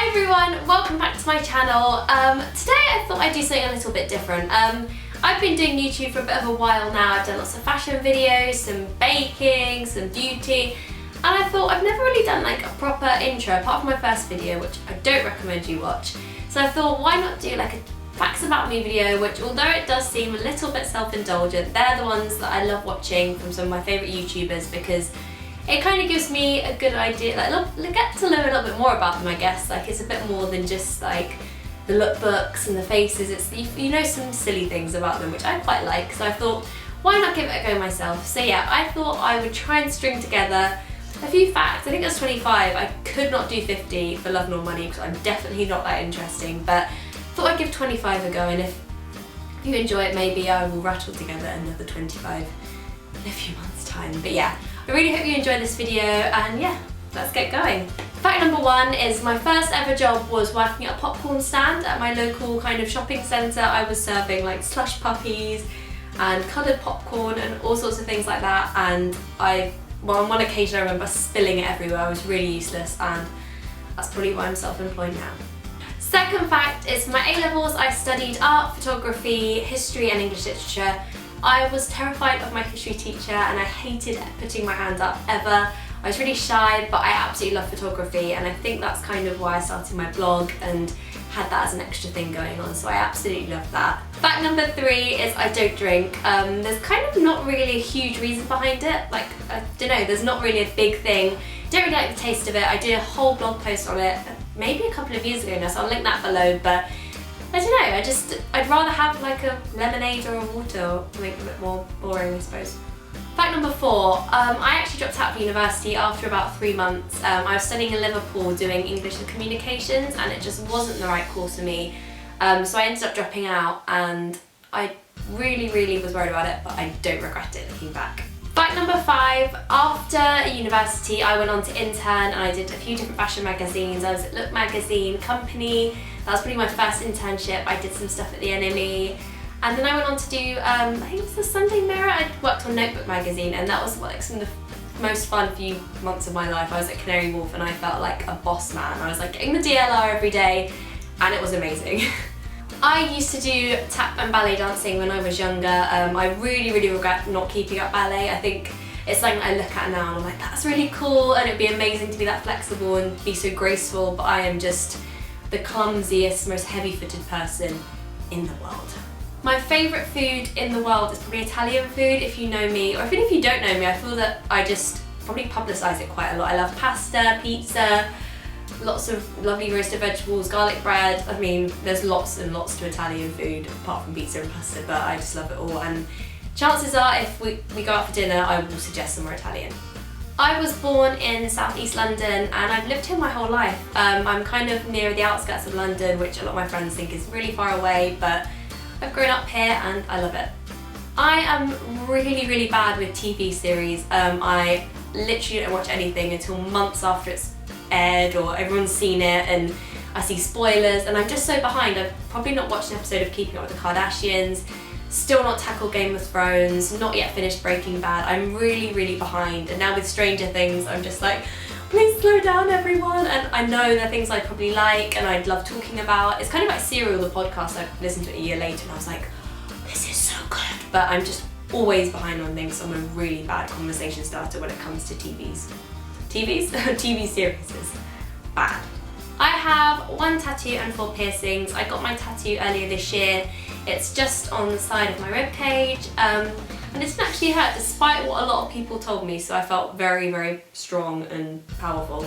everyone, welcome back to my channel. Today I thought I'd do something a little bit different. I've been doing YouTube for a bit of a while now. I've done lots of fashion videos, some baking, some beauty, and I thought I've never really done like a proper intro apart from my first video, which I don't recommend you watch. So I thought, why not do like a facts about me video, which although it does seem a little bit self-indulgent, they're the ones that I love watching from some of my favourite YouTubers because it kind of gives me a good idea, like get to learn a little bit more about them, I guess. Like it's a bit more than just like the lookbooks and the faces. It's you know some silly things about them, which I quite like. So I thought, why not give it a go myself? So yeah, I thought I would try and string together a few facts. I think that's 25. I could not do 50 for Love Nor Money because I'm definitely not that interesting, but thought I'd give 25 a go, and if you enjoy it, maybe I will rattle together another 25 in a few months' time. But yeah, I really hope you enjoy this video, and yeah, let's get going. Fact number one is my first ever job was working at a popcorn stand at my local kind of shopping centre. I was serving like slush puppies and coloured popcorn and all sorts of things like that, and on one occasion I remember spilling it everywhere. I was really useless, and that's probably why I'm self-employed now. Second fact is my A-levels. I studied art, photography, history and English literature. I was terrified of my history teacher and I hated putting my hand up ever. I was really shy, but I absolutely love photography, and I think that's kind of why I started my blog and had that as an extra thing going on, so I absolutely love that. Fact number three is I don't drink. There's kind of not really a huge reason behind it. Like, I don't know, there's not really a big thing. Don't really like the taste of it. I did a whole blog post on it maybe a couple of years ago now, so I'll link that below, but I don't know, I'd rather have like a lemonade or a water to make it a bit more boring, I suppose. Fact number four, I actually dropped out of university after about 3 months. I was studying in Liverpool doing English and Communications, and it just wasn't the right course for me. So I ended up dropping out, and I really was worried about it, but I don't regret it looking back. Fact number five, after university I went on to intern and I did a few different fashion magazines. I was at Look Magazine, Company, that was probably my first internship. I did some stuff at the NME, and then I went on to do, I think it was the Sunday Mirror. I worked on Notebook magazine, and that was like some of the most fun few months of my life. I was at Canary Wharf and I felt like a boss man. I was like getting the DLR every day, and it was amazing. I used to do tap and ballet dancing when I was younger. I really regret not keeping up ballet. I think it's something I look at now and I'm like, that's really cool, and it'd be amazing to be that flexible and be so graceful, but I am just the clumsiest, most heavy-footed person in the world. My favourite food in the world is probably Italian food. If you know me, or even if you don't know me, I feel that I just probably publicise it quite a lot. I love pasta, pizza, lots of lovely roasted vegetables, garlic bread. I mean, there's lots and lots to Italian food apart from pizza and pasta, but I just love it all, and chances are if we go out for dinner I will suggest somewhere Italian. I was born in southeast London and I've lived here my whole life. I'm kind of near the outskirts of London, which a lot of my friends think is really far away, but I've grown up here and I love it. I am really bad with TV series. I literally don't watch anything until months after it's aired or everyone's seen it, and I see spoilers and I'm just so behind. I've probably not watched an episode of Keeping Up with the Kardashians, still not tackled Game of Thrones, not yet finished Breaking Bad. I'm really behind, and now with Stranger Things I'm just like, please slow down everyone. And I know there are things I probably like and I'd love talking about. It's kind of like Serial, the podcast. I listened to it a year later and I was like, this is so good, but I'm just always behind on things, so I'm a really bad conversation starter when it comes to TV series. Bad. I have 1 tattoo and 4 piercings. I got my tattoo earlier this year. It's just on the side of my ribcage, and it didn't actually hurt despite what a lot of people told me, so I felt very strong and powerful.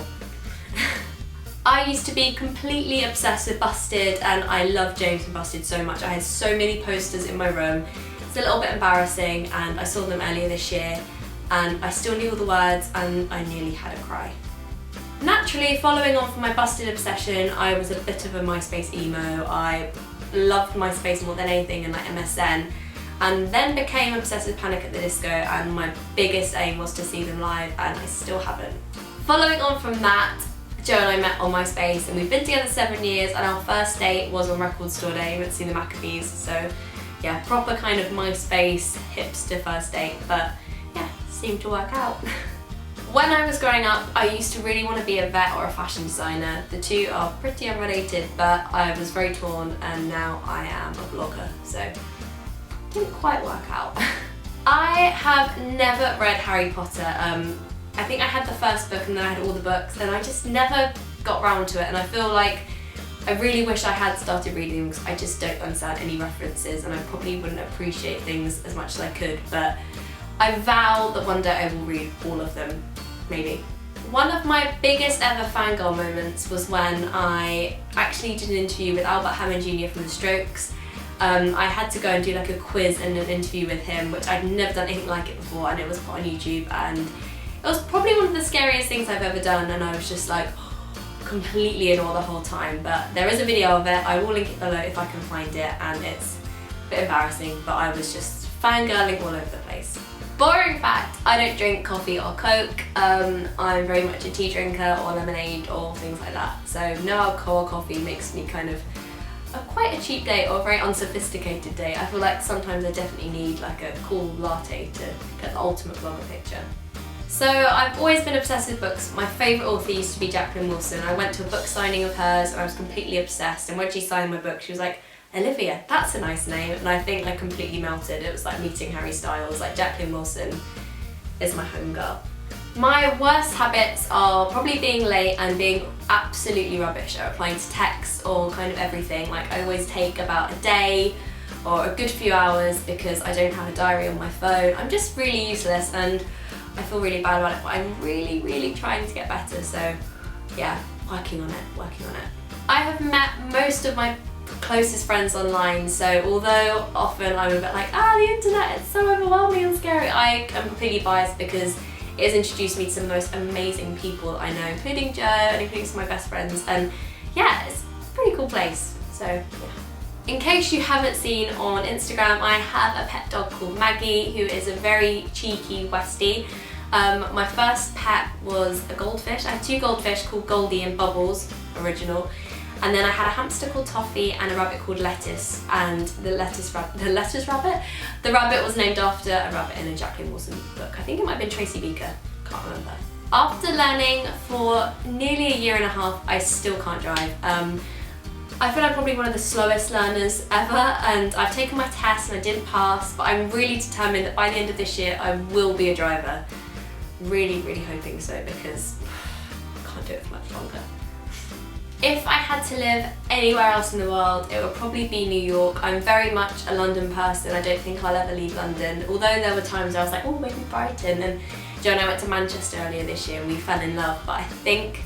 I used to be completely obsessed with Busted, and I love James and Busted so much. I had so many posters in my room. It's a little bit embarrassing, and I saw them earlier this year and I still knew all the words and I nearly had a cry. Naturally, following on from my Busted obsession, I was a bit of a MySpace emo. I loved MySpace more than anything, and like MSN, and then became obsessed with Panic at the Disco, and my biggest aim was to see them live, and I still haven't. Following on from that, Joe and I met on MySpace, and we've been together 7 years, and our first date was on Record Store Day. We went to see the Maccabees, so yeah, proper kind of MySpace hipster first date, but yeah, seemed to work out. When I was growing up, I used to really want to be a vet or a fashion designer. The two are pretty unrelated, but I was very torn, and now I am a blogger, so it didn't quite work out. I have never read Harry Potter. I think I had the first book and then I had all the books, and I just never got round to it, and I feel like I really wish I had started reading them because I just don't understand any references, and I probably wouldn't appreciate things as much as I could, but I vow that one day I will read all of them, maybe. One of my biggest ever fangirl moments was when I actually did an interview with Hammond Jr from The Strokes. I had to go and do like a quiz and an interview with him, which I'd never done anything like it before, and it was put on YouTube, and it was probably one of the scariest things I've ever done, and I was just like completely in awe the whole time. But there is a video of it, I will link it below if I can find it, and it's a bit embarrassing, but I was just fangirling all over the place. Boring fact, I don't drink coffee or Coke. I'm very much a tea drinker or lemonade or things like that. So no alcohol or coffee makes me kind of quite a cheap date or a very unsophisticated date. I feel like sometimes I definitely need like a cool latte to get the ultimate blogger picture. So I've always been obsessed with books. My favourite author used to be Jacqueline Wilson. I went to a book signing of hers and I was completely obsessed, and when she signed my book she was like, Olivia, that's a nice name, and I think I completely melted. It was like meeting Harry Styles. Like, Jacqueline Wilson is my homegirl. My worst habits are probably being late and being absolutely rubbish at replying to texts or kind of everything. Like, I always take about a day or a good few hours because I don't have a diary on my phone. I'm just really useless and I feel really bad about it, but I'm really trying to get better, so yeah, working on it. I have met most of my closest friends online, so although often I'm a bit like, the internet, it's so overwhelming and scary, I am completely biased because it has introduced me to some of the most amazing people that I know, including Joe and including some of my best friends, and yeah, it's a pretty cool place, so yeah. In case you haven't seen on Instagram, I have a pet dog called Maggie, who is a very cheeky Westie. My first pet was a goldfish. I had two goldfish called Goldie and Bubbles, original. And then I had a hamster called Toffee and a rabbit called Lettuce, and the rabbit was named after a rabbit in a Jacqueline Wilson book. I think it might have been Tracy Beaker, can't remember. After learning for nearly a year and a half, I still can't drive. I feel I'm probably one of the slowest learners ever, and I've taken my test and I didn't pass, but I'm really determined that by the end of this year I will be a driver. Really hoping so, because I can't do it for much longer. If I had to live anywhere else in the world, it would probably be New York. I'm very much a London person. I don't think I'll ever leave London. Although there were times I was like, oh, maybe Brighton. And Joe and I went to Manchester earlier this year and we fell in love. But I think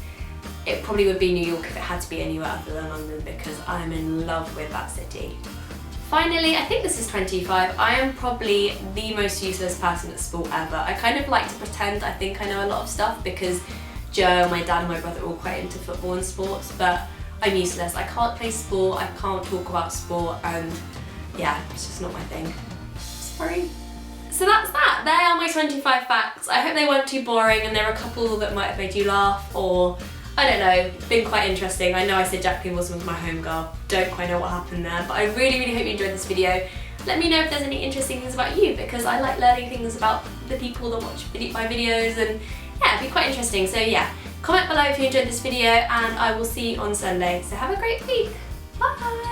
it probably would be New York if it had to be anywhere other than London, because I'm in love with that city. Finally, I think this is 25, I am probably the most useless person at sport ever. I kind of like to pretend I think I know a lot of stuff because Joe, my dad and my brother are all quite into football and sports, but I'm useless. I can't play sport, I can't talk about sport, and yeah, it's just not my thing. Sorry. So that's that. There are my 25 facts. I hope they weren't too boring and there are a couple that might have made you laugh, or I don't know, been quite interesting. I know I said Jacqueline Wilson was my homegirl. Don't quite know what happened there, but I really hope you enjoyed this video. Let me know if there's any interesting things about you, because I like learning things about the people that watch my videos, and yeah, it'd be quite interesting. So yeah, comment below if you enjoyed this video, and I will see you on Sunday. So have a great week. Bye!